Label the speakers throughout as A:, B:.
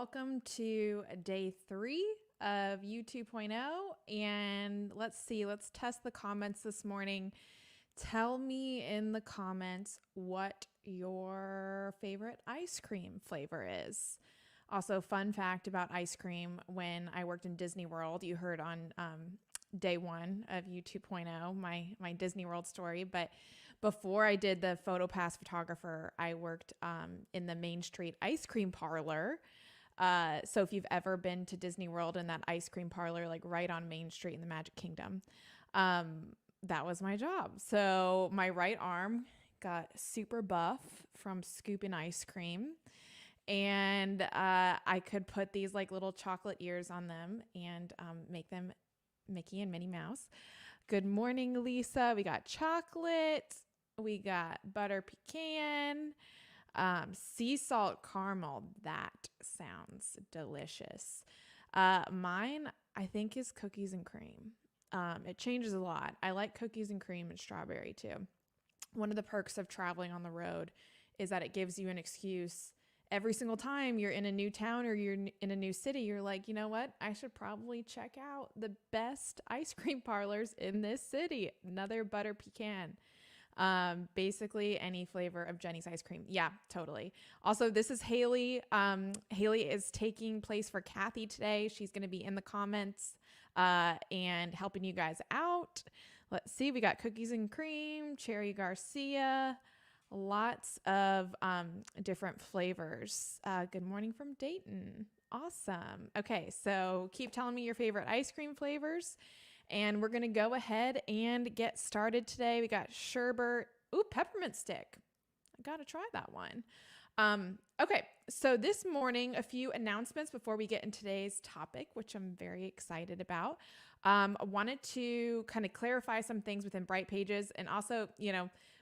A: welcome to day 3 of U 2.0. And let's test the comments this morning. Tell me in the comments what your favorite ice cream flavor is. Also, fun fact about ice cream, when I worked in Disney World, you heard on day 1 of U 2.0, my Disney World story. But before I did the PhotoPass photographer, I worked in the Main Street ice cream parlor. So if you've ever been to Disney World and that ice cream parlor, like right on Main Street in the Magic Kingdom, that was my job. So my right arm got super buff from scooping ice cream. And I could put these like little chocolate ears on them and make them Mickey and Minnie Mouse. Good morning, Lisa. We got chocolate. We got butter pecan. Sea salt caramel. That sounds delicious. Mine, I think, is cookies and cream. It changes a lot. I like cookies and cream and strawberry too. One of the perks of traveling on the road is that it gives you an excuse every single time you're in a new town or you're in a new city. You're like, you know what? I should probably check out the best ice cream parlors in this city. Another butter pecan. Basically any flavor of Jenny's ice cream. Yeah, totally. Also, this is Haley. Haley is taking place for Kathy today. She's going to be in the comments and helping you guys out. Let's see. We got cookies and cream, Cherry Garcia, lots of different flavors. Good morning from Dayton. Awesome. Okay, so keep telling me your favorite ice cream flavors. And we're going to go ahead and get started today. We got sherbet. Ooh, peppermint stick. I got to try that one. Okay, so this morning, a few announcements before we get into today's topic, which I'm very excited about. I wanted to kind of clarify some things within Bright Pages. And also,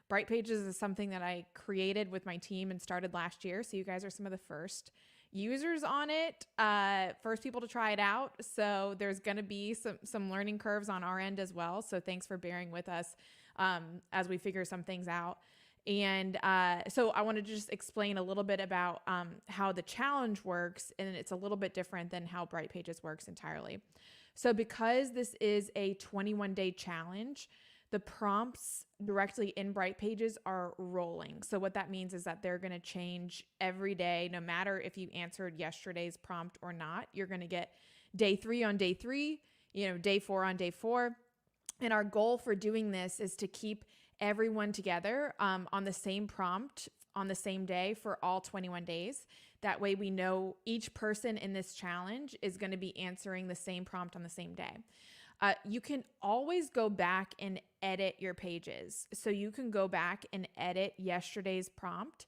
A: Bright Pages is something that I created with my team and started last year. So you guys are some of the first users on it, first people to try it out. So there's going to be some learning curves on our end as well. So thanks for bearing with us as we figure some things out. And so I wanted to just explain a little bit about how the challenge works, and it's a little bit different than how Bright Pages works entirely. So because this is a 21-day challenge, the prompts directly in Bright Pages are rolling. So what that means is that they're going to change every day, no matter if you answered yesterday's prompt or not. You're going to get day 3 on day 3, day 4 on day 4. And our goal for doing this is to keep everyone together on the same prompt on the same day for all 21 days. That way we know each person in this challenge is going to be answering the same prompt on the same day. You can always go back and edit your pages. So you can go back and edit yesterday's prompt.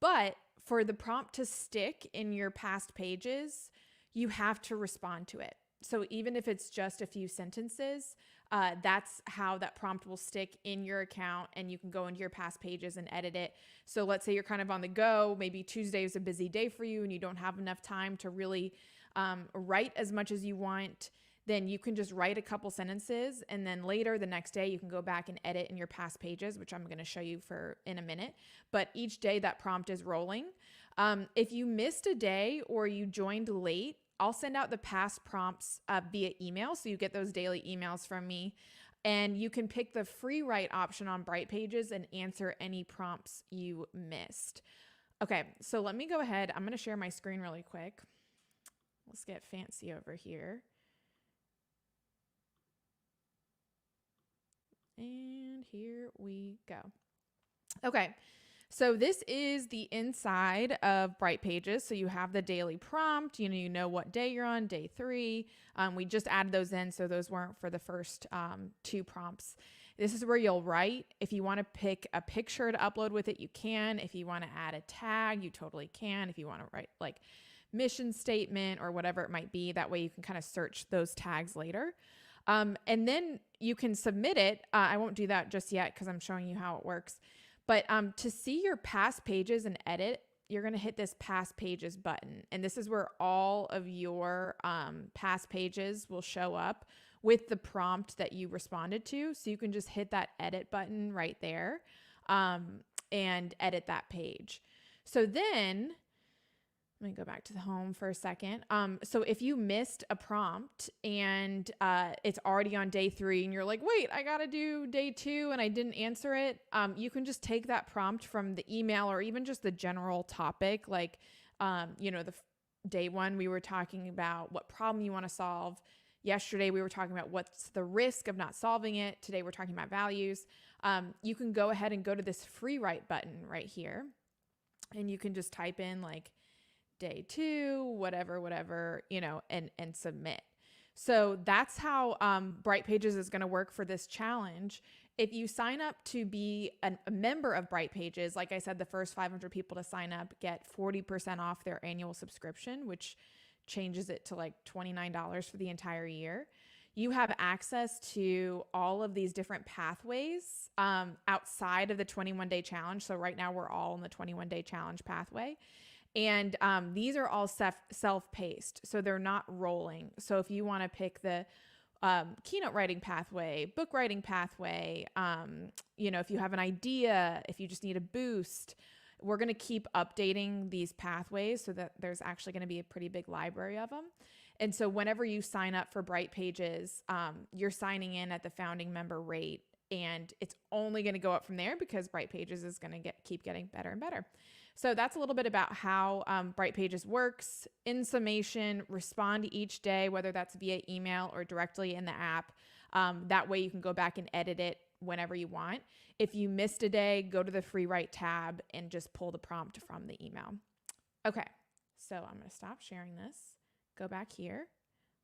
A: But for the prompt to stick in your past pages, you have to respond to it. So even if it's just a few sentences, that's how that prompt will stick in your account, and you can go into your past pages and edit it. So let's say you're kind of on the go, maybe Tuesday is a busy day for you and you don't have enough time to really write as much as you want. Then you can just write a couple sentences, and then later the next day you can go back and edit in your past pages, which I'm going to show you in a minute. But each day that prompt is rolling. If you missed a day or you joined late, I'll send out the past prompts via email. So you get those daily emails from me, and you can pick the free write option on Bright Pages and answer any prompts you missed. Okay, so let me go ahead. I'm going to share my screen really quick. Let's get fancy over here. And here we go. Okay, so this is the inside of Bright Pages. So you have the daily prompt, you know what day you're on, day 3. We just added those in, so those weren't for the first 2 prompts. This is where you'll write. If you want to pick a picture to upload with it, you can. If you want to add a tag, you totally can. If you want to write like mission statement or whatever it might be, that way you can kind of search those tags later. And then you can submit it. I won't do that just yet because I'm showing you how it works. But to see your past pages and edit, you're going to hit this past pages button. And this is where all of your past pages will show up with the prompt that you responded to. So you can just hit that edit button right there and edit that page. So then Let me go back to the home for a second. So if you missed a prompt and it's already on day 3 and you're like, wait, I got to do day 2 and I didn't answer it, you can just take that prompt from the email or even just the general topic. Like, day 1, we were talking about what problem you want to solve. Yesterday, we were talking about what's the risk of not solving it. Today, we're talking about values. You can go ahead and go to this free write button right here. And you can just type in like day 2, whatever, and submit. So that's how Bright Pages is going to work for this challenge. If you sign up to be a member of Bright Pages, like I said, the first 500 people to sign up get 40% off their annual subscription, which changes it to like $29 for the entire year. You have access to all of these different pathways outside of the 21-day challenge. So right now we're all in the 21-day challenge pathway. And these are all self-paced, so they're not rolling. So if you want to pick the keynote writing pathway, book writing pathway, if you have an idea, if you just need a boost, we're going to keep updating these pathways so that there's actually going to be a pretty big library of them. And so whenever you sign up for Bright Pages, you're signing in at the founding member rate, and it's only going to go up from there because Bright Pages is going to keep getting better and better. So that's a little bit about how Bright Pages works. In summation, respond each day, whether that's via email or directly in the app. That way you can go back and edit it whenever you want. If you missed a day, go to the free write tab and just pull the prompt from the email. Okay, so I'm going to stop sharing this. Go back here.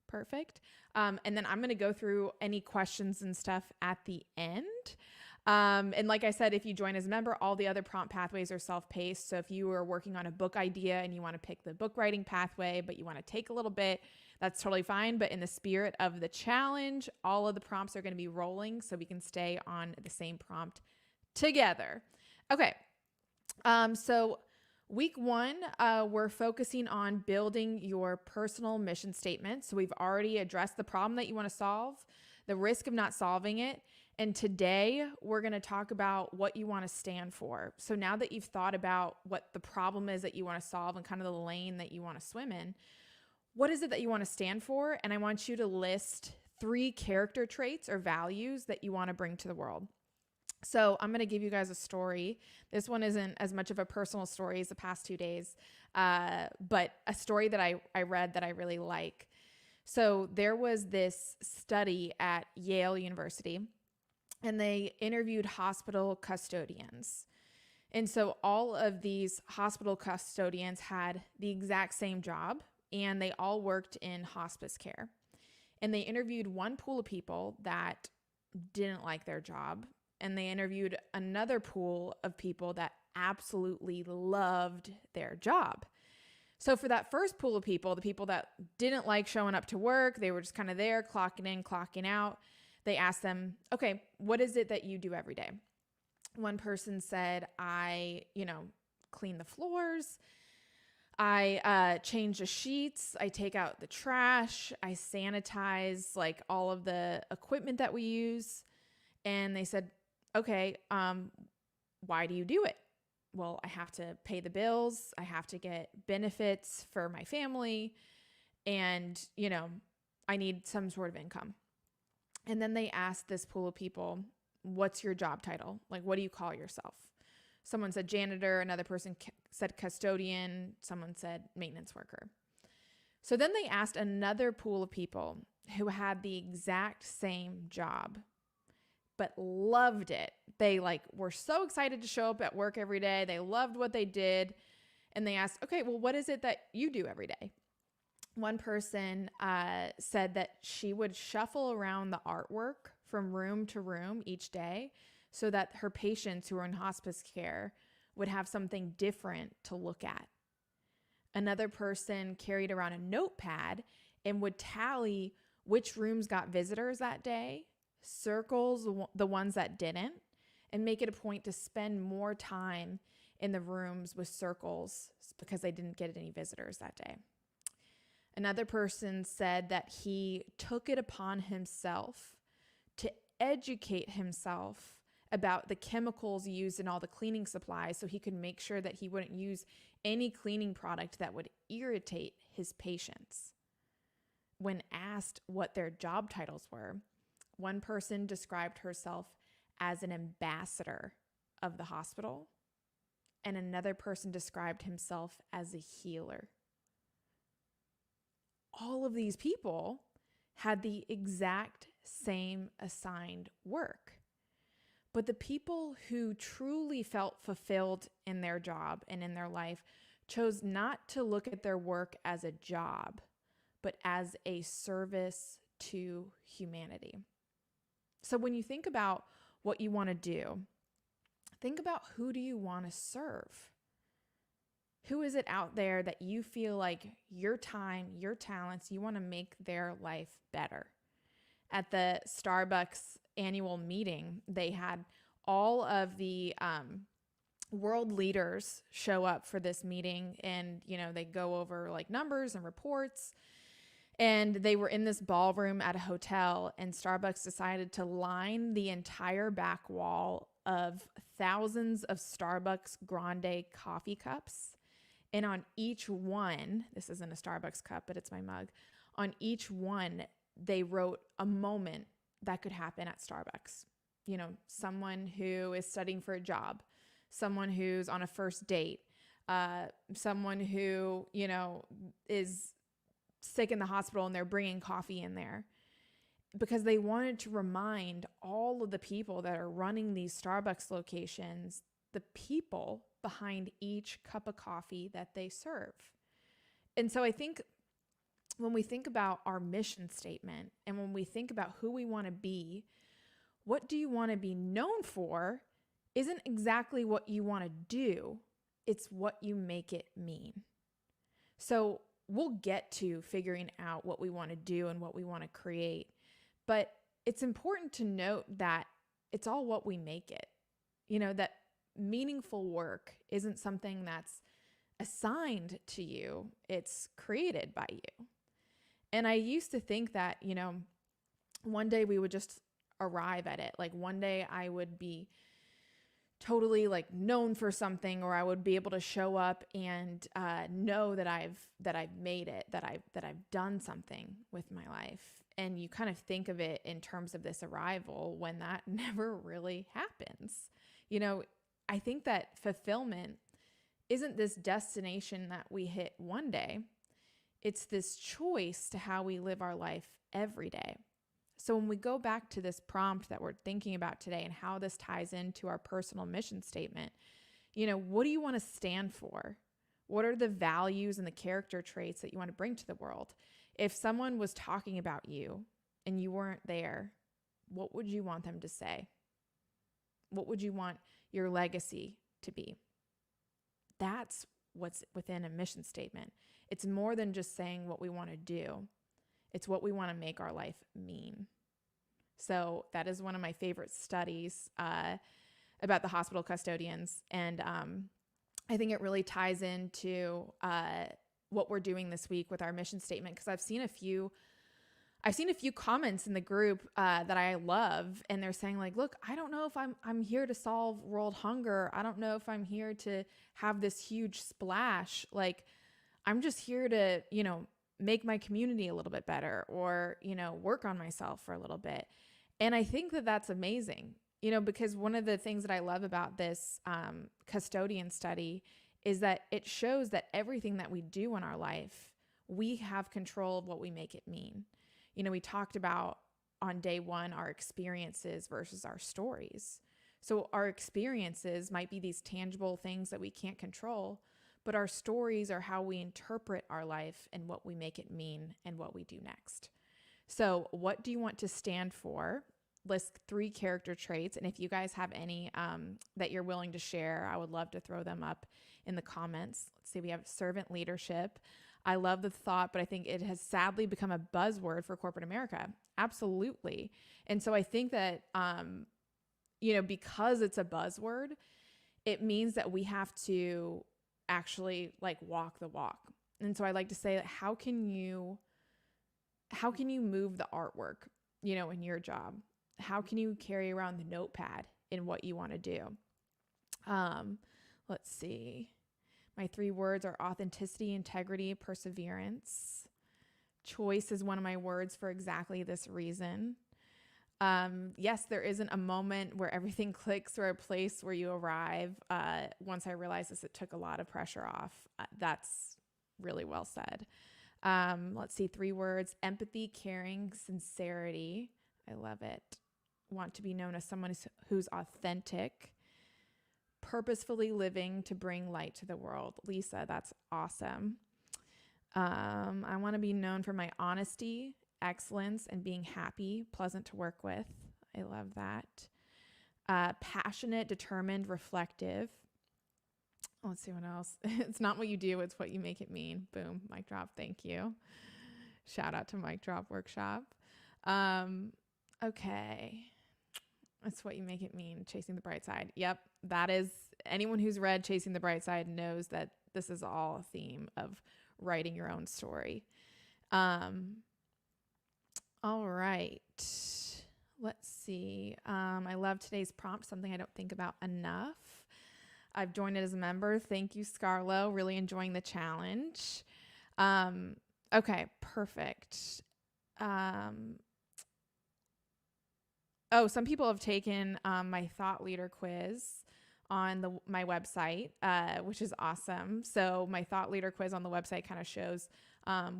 A: Perfect. And then I'm going to go through any questions and stuff at the end. And like I said, if you join as a member, all the other prompt pathways are self-paced. So if you are working on a book idea and you want to pick the book writing pathway, but you want to take a little bit, that's totally fine. But in the spirit of the challenge, all of the prompts are going to be rolling so we can stay on the same prompt together. Okay. So week 1, we're focusing on building your personal mission statement. So we've already addressed the problem that you want to solve, the risk of not solving it. And today we're going to talk about what you want to stand for. So now that you've thought about what the problem is that you want to solve and kind of the lane that you want to swim in, what is it that you want to stand for? And I want you to list 3 character traits or values that you want to bring to the world. So I'm going to give you guys a story. This one isn't as much of a personal story as the past 2 days, but a story that I read that I really like. So there was this study at Yale University, and they interviewed hospital custodians. And so all of these hospital custodians had the exact same job, and they all worked in hospice care. And they interviewed one pool of people that didn't like their job, and they interviewed another pool of people that absolutely loved their job. So for that first pool of people, the people that didn't like showing up to work, they were just kind of there, clocking in, clocking out. They asked them, okay, what is it that you do every day? One person said, I clean the floors. I change the sheets. I take out the trash. I sanitize like all of the equipment that we use. And they said, okay, why do you do it? Well, I have to pay the bills. I have to get benefits for my family. And, I need some sort of income. And then they asked this pool of people, what's your job title? Like, what do you call yourself? Someone said janitor. Another person said custodian. Someone said maintenance worker. So then they asked another pool of people who had the exact same job, but loved it. They were so excited to show up at work every day. They loved what they did. And they asked, okay, well, what is it that you do every day? One person said that she would shuffle around the artwork from room to room each day so that her patients who are in hospice care would have something different to look at. Another person carried around a notepad and would tally which rooms got visitors that day, circles the ones that didn't, and make it a point to spend more time in the rooms with circles because they didn't get any visitors that day. Another person said that he took it upon himself to educate himself about the chemicals used in all the cleaning supplies so he could make sure that he wouldn't use any cleaning product that would irritate his patients. When asked what their job titles were, one person described herself as an ambassador of the hospital, and another person described himself as a healer. All of these people had the exact same assigned work. But the people who truly felt fulfilled in their job and in their life chose not to look at their work as a job, but as a service to humanity. So when you think about what you want to do, think about, who do you want to serve? Who is it out there that you feel like your time, your talents, you want to make their life better? At the Starbucks annual meeting, they had all of the world leaders show up for this meeting, and they go over like numbers and reports. And they were in this ballroom at a hotel, and Starbucks decided to line the entire back wall of thousands of Starbucks Grande coffee cups. And on each one, this isn't a Starbucks cup, but it's my mug. On each one, they wrote a moment that could happen at Starbucks. Someone who is studying for a job, someone who's on a first date, someone who, is sick in the hospital and they're bringing coffee in there, because they wanted to remind all of the people that are running these Starbucks locations, the people behind each cup of coffee that they serve. And so I think when we think about our mission statement, and when we think about who we want to be, what do you want to be known for isn't exactly what you want to do. It's what you make it mean. So we'll get to figuring out what we want to do and what we want to create. But it's important to note that it's all what we make it. That meaningful work isn't something that's assigned to you. It's created by you. And I used to think that, one day we would just arrive at it. Like one day I would be totally like known for something, or I would be able to show up and know that I've made it, that I've done something with my life. And you kind of think of it in terms of this arrival, when that never really happens. I think that fulfillment isn't this destination that we hit one day. It's this choice to how we live our life every day. So when we go back to this prompt that we're thinking about today and how this ties into our personal mission statement, what do you want to stand for? What are the values and the character traits that you want to bring to the world? If someone was talking about you and you weren't there, what would you want them to say? What would you want your legacy to be? That's what's within a mission statement. It's more than just saying what we want to do. It's what we want to make our life mean. So that is one of my favorite studies about the hospital custodians. And I think it really ties into what we're doing this week with our mission statement, because I've seen a few comments in the group that I love, and they're saying like, look, I don't know if I'm here to solve world hunger. I don't know if I'm here to have this huge splash. Like, I'm just here to, make my community a little bit better, or, work on myself for a little bit. And I think that that's amazing, because one of the things that I love about this custodian study is that it shows that everything that we do in our life, we have control of what we make it mean. We talked about on day one, our experiences versus our stories. So our experiences might be these tangible things that we can't control, but our stories are how we interpret our life and what we make it mean and what we do next. So what do you want to stand for? List 3 character traits. And if you guys have any that you're willing to share, I would love to throw them up in the comments. Let's see, we have servant leadership. I love the thought, but I think it has sadly become a buzzword for corporate America. Absolutely. And so I think that, because it's a buzzword, it means that we have to actually like walk the walk. And so I like to say, how can you move the artwork, in your job? How can you carry around the notepad in what you want to do? Let's see. My 3 words are authenticity, integrity, perseverance. Choice is one of my words for exactly this reason. Yes, there isn't a moment where everything clicks or a place where you arrive. Once I realized this, it took a lot of pressure off. That's really well said. Let's see, 3 words: empathy, caring, sincerity. I love it. Want to be known as someone who's authentic, purposefully living to bring light to the world. Lisa, that's awesome. I want to be known for my honesty, excellence, and being happy, pleasant to work with. I love that. Passionate, determined, reflective. Let's see what else. It's not what you do, it's what you make it mean. Boom, mic drop. Thank you. Shout out to Mic Drop Workshop. Okay. It's what you make it mean. Chasing the bright side. Yep. That is, anyone who's read Chasing the Bright Side knows that this is all a theme of writing your own story. All right. Let's see. I love today's prompt, something I don't think about enough. I've joined it as a member. Thank you, Scarlo. Really enjoying the challenge. Okay, perfect. Some people have taken my thought leader quiz on my website, which is awesome. So my thought leader quiz on the website kind of shows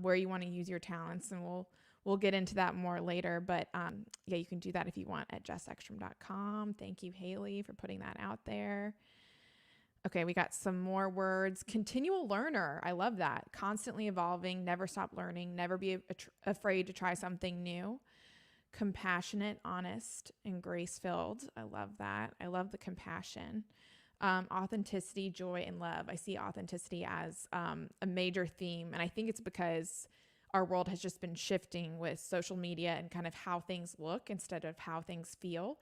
A: where you want to use your talents, and we'll get into that more later. But yeah, you can do that if you want at jessekstrom.com. Thank you, Haley, for putting that out there. Okay, we got some more words. Continual learner. I love that. Constantly evolving, never stop learning, never be afraid to try something new. Compassionate, honest, and grace-filled. I love that. I love the compassion. Authenticity, joy, and love. I see authenticity as a major theme, and I think it's because our world has just been shifting with social media and kind of how things look instead of how things feel.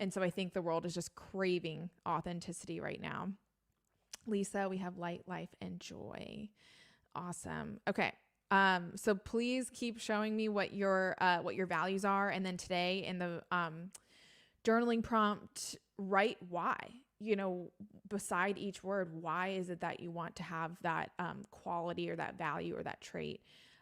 A: And so I think the world is just craving authenticity right now. Lisa, we have light, life, and joy. Awesome. Okay. So please keep showing me what your values are. And then today in the journaling prompt, write why, beside each word, why is it that you want to have that quality or that value or that trait?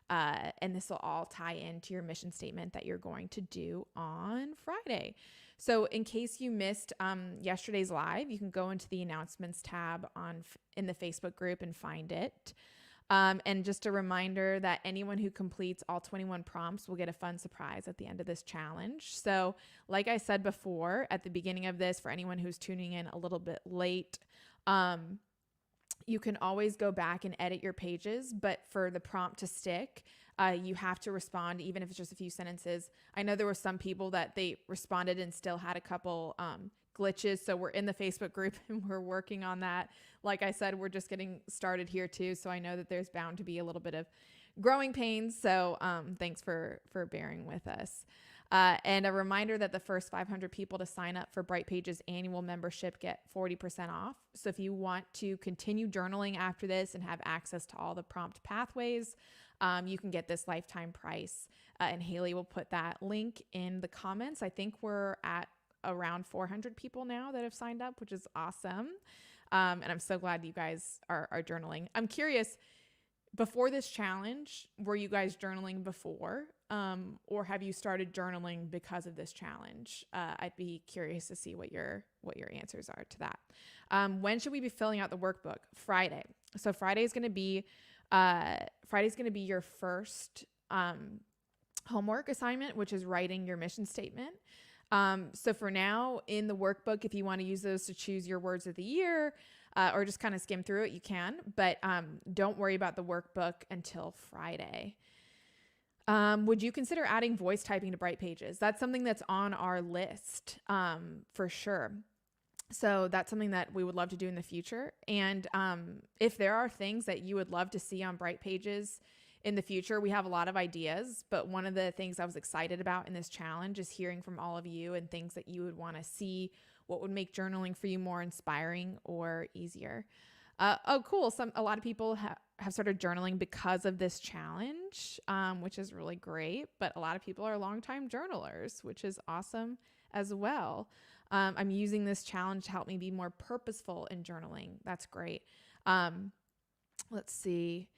A: And this will all tie into your mission statement that you're going to do on Friday. So in case you missed yesterday's live, you can go into the announcements tab in the Facebook group and find it. And just a reminder that anyone who completes all 21 prompts will get a fun surprise at the end of this challenge. So like I said before, at the beginning of this, for anyone who's tuning in a little bit late, you can always go back and edit your pages, but for the prompt to stick, you have to respond, even if it's just a few sentences. I know there were some people that they responded and still had a couple glitches. So we're in the Facebook group and we're working on that. Like I said, we're just getting started here too. So I know that there's bound to be a little bit of growing pains. So thanks for bearing with us. And a reminder that the first 500 people to sign up for BrightPages annual membership get 40% off. So if you want to continue journaling after this and have access to all the prompt pathways, you can get this lifetime price. And Haley will put that link in the comments. I think we're at around 400 people now that have signed up, which is awesome. And I'm so glad you guys are journaling. I'm curious, before this challenge, were you guys journaling before? Or have you started journaling because of this challenge? I'd be curious to see what your answers are to that. When should we be filling out the workbook? Friday. So Friday is going to be your first homework assignment, which is writing your mission statement. So for now in the workbook, if you want to use those to choose your words of the year, or just kind of skim through it, you can, but don't worry about the workbook until Friday. Would you consider adding voice typing to BrightPages? That's something that's on our list, for sure. So that's something that we would love to do in the future. And if there are things that you would love to see on BrightPages in the future, we have a lot of ideas, but one of the things I was excited about in this challenge is hearing from all of you and things that you would want to see, what would make journaling for you more inspiring or easier. Cool. A lot of people have started journaling because of this challenge, which is really great, but a lot of people are longtime journalers, which is awesome as well. I'm using this challenge to help me be more purposeful in journaling. That's great. Let's see.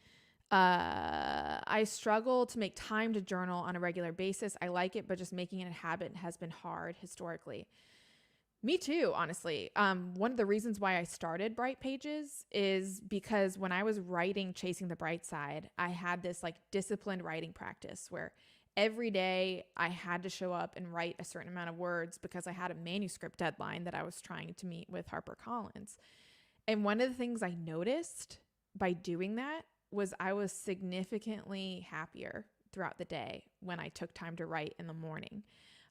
A: I struggle to make time to journal on a regular basis. I like it, but just making it a habit has been hard historically. Me too, honestly. One of the reasons why I started Bright Pages is because when I was writing Chasing the Bright Side, I had this like disciplined writing practice where every day I had to show up and write a certain amount of words because I had a manuscript deadline that I was trying to meet with HarperCollins. And one of the things I noticed by doing that was I was significantly happier throughout the day when I took time to write in the morning.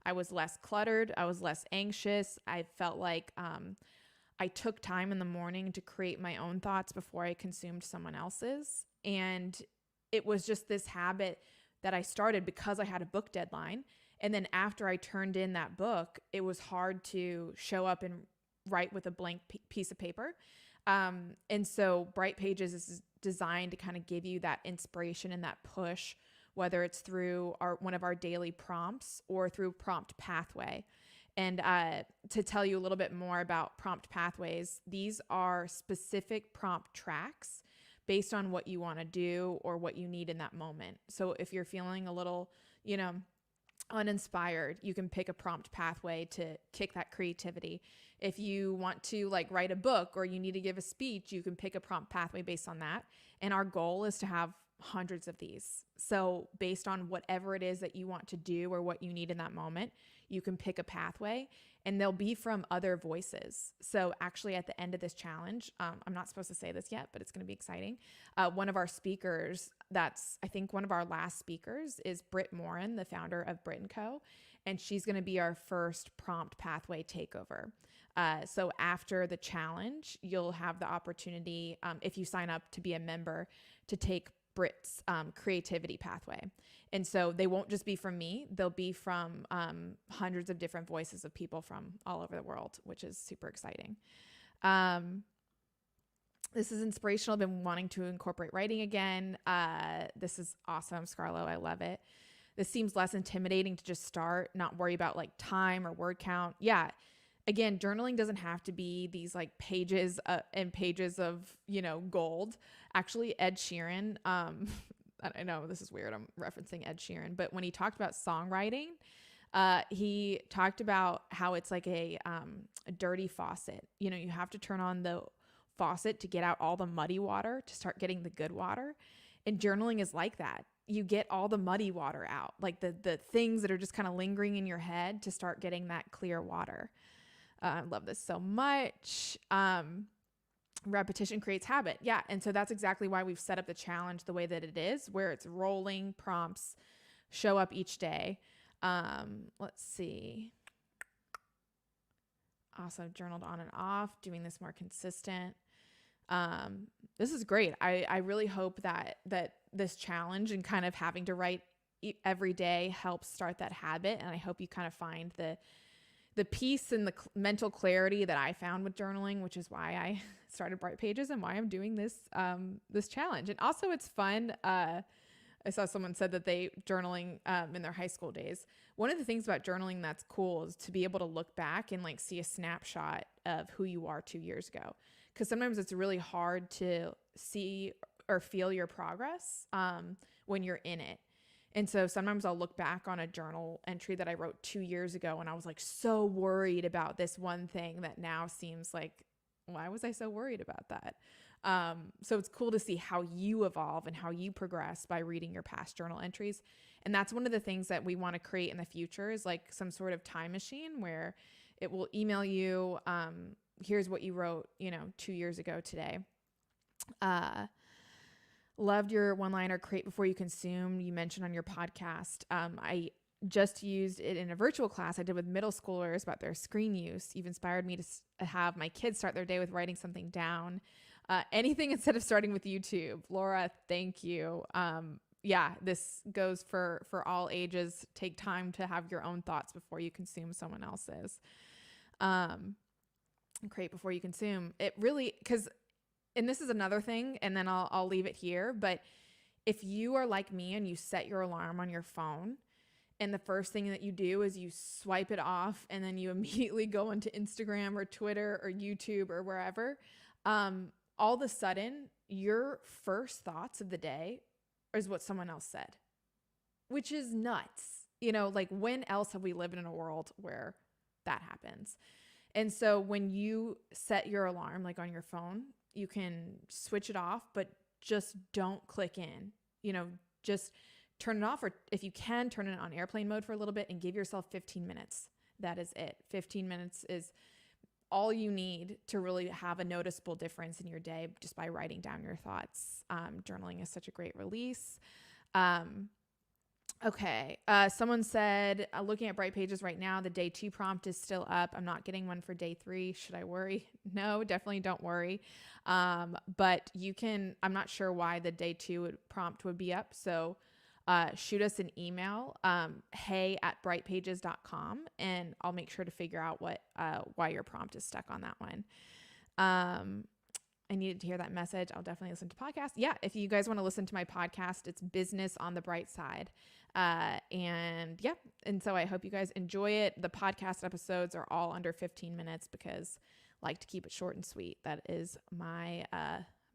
A: I was less cluttered. I was less anxious. I felt like I took time in the morning to create my own thoughts before I consumed someone else's. And it was just this habit that I started because I had a book deadline. And then after I turned in that book, it was hard to show up and write with a blank piece of paper. And so Bright Pages is designed to kind of give you that inspiration and that push, whether it's through one of our daily prompts or through Prompt Pathway. And to tell you a little bit more about Prompt Pathways, these are specific prompt tracks based on what you want to do or what you need in that moment. So if you're feeling a little, uninspired, you can pick a prompt pathway to kick that creativity. If you want to like write a book or you need to give a speech, you can pick a prompt pathway based on that. And our goal is to have hundreds of these. So based on whatever it is that you want to do or what you need in that moment, you can pick a pathway and they'll be from other voices. So actually at the end of this challenge, I'm not supposed to say this yet, but it's going to be exciting. One of our speakers, I think one of our last speakers is Britt Morin, the founder of Brit & Co. And she's going to be our first prompt pathway takeover. So after the challenge, you'll have the opportunity, if you sign up to be a member, to take Britt's creativity pathway. And so they won't just be from me, they'll be from hundreds of different voices of people from all over the world, which is super exciting. This is inspirational. I've been wanting to incorporate writing again. This is awesome, Scarlo. I love it. This seems less intimidating to just start, not worry about like time or word count. Yeah. Again, journaling doesn't have to be these like pages and pages of, gold. Actually, Ed Sheeran, I know this is weird. I'm referencing Ed Sheeran, but when he talked about songwriting, he talked about how it's like a dirty faucet. You have to turn on the faucet to get out all the muddy water to start getting the good water. And journaling is like that. You get all the muddy water out, like the things that are just kind of lingering in your head to start getting that clear water. I love this so much. Repetition creates habit. Yeah. And so that's exactly why we've set up the challenge the way that it is, where it's rolling prompts, show up each day. Let's see. Also journaled on and off, doing this more consistent. This is great. I really hope that this challenge and kind of having to write every day helps start that habit. And I hope you kind of find the peace and the mental clarity that I found with journaling, which is why I started Bright Pages and why I'm doing this challenge. And also it's fun. I saw someone said that they journaling in their high school days. One of the things about journaling that's cool is to be able to look back and like see a snapshot of who you are 2 years ago. Because sometimes it's really hard to see or feel your progress when you're in it. And so sometimes I'll look back on a journal entry that I wrote 2 years ago and I was like so worried about this one thing that now seems like, why was I so worried about that? So it's cool to see how you evolve and how you progress by reading your past journal entries. And that's one of the things that we want to create in the future is like some sort of time machine where it will email you, here's what you wrote, 2 years ago today. Loved your one-liner, create before you consume, you mentioned on your podcast. I just used it in a virtual class I did with middle schoolers about their screen use. You've inspired me to have my kids start their day with writing something down. Anything instead of starting with YouTube. Laura, thank you. Yeah, this goes for all ages. Take time to have your own thoughts before you consume someone else's. Create before you consume. It really, and this is another thing, and then I'll leave it here. But if you are like me and you set your alarm on your phone and the first thing that you do is you swipe it off and then you immediately go into Instagram or Twitter or YouTube or wherever, all of a sudden your first thoughts of the day is what someone else said, which is nuts. You know, like when else have we lived in a world where that happens? And so when you set your alarm, like on your phone, you can switch it off, but just don't click in, you know, just turn it off. Or if you can, turn it on airplane mode for a little bit and give yourself 15 minutes. That is it. 15 minutes is all you need to really have a noticeable difference in your day just by writing down your thoughts. Journaling is such a great release. Okay. Someone said, looking at Bright Pages right now, the day 2 prompt is still up. I'm not getting one for day 3. Should I worry? No, definitely don't worry. But you can, I'm not sure why the day 2 prompt would be up. So shoot us an email, hey@brightpages.com, and I'll make sure to figure out why your prompt is stuck on that one. I needed to hear that message. I'll definitely listen to podcasts. Yeah, if you guys want to listen to my podcast, it's Business on the Bright Side. And so I hope you guys enjoy it. The podcast episodes are all under 15 minutes because I like to keep it short and sweet. That is my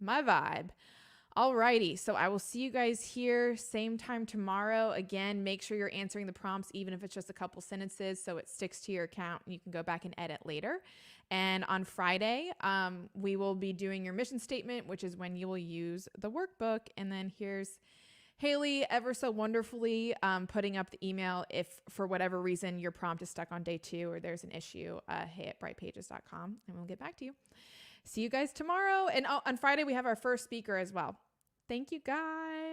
A: vibe. Alrighty, so I will see you guys here same time tomorrow. Again, make sure you're answering the prompts, even if it's just a couple sentences, so it sticks to your account and you can go back and edit later. And on Friday, we will be doing your mission statement, which is when you will use the workbook. And then here's Haley ever so wonderfully putting up the email if for whatever reason your prompt is stuck on day 2 or there's an issue, hey@brightpages.com, and we'll get back to you. See you guys tomorrow. And on Friday, we have our first speaker as well. Thank you, guys.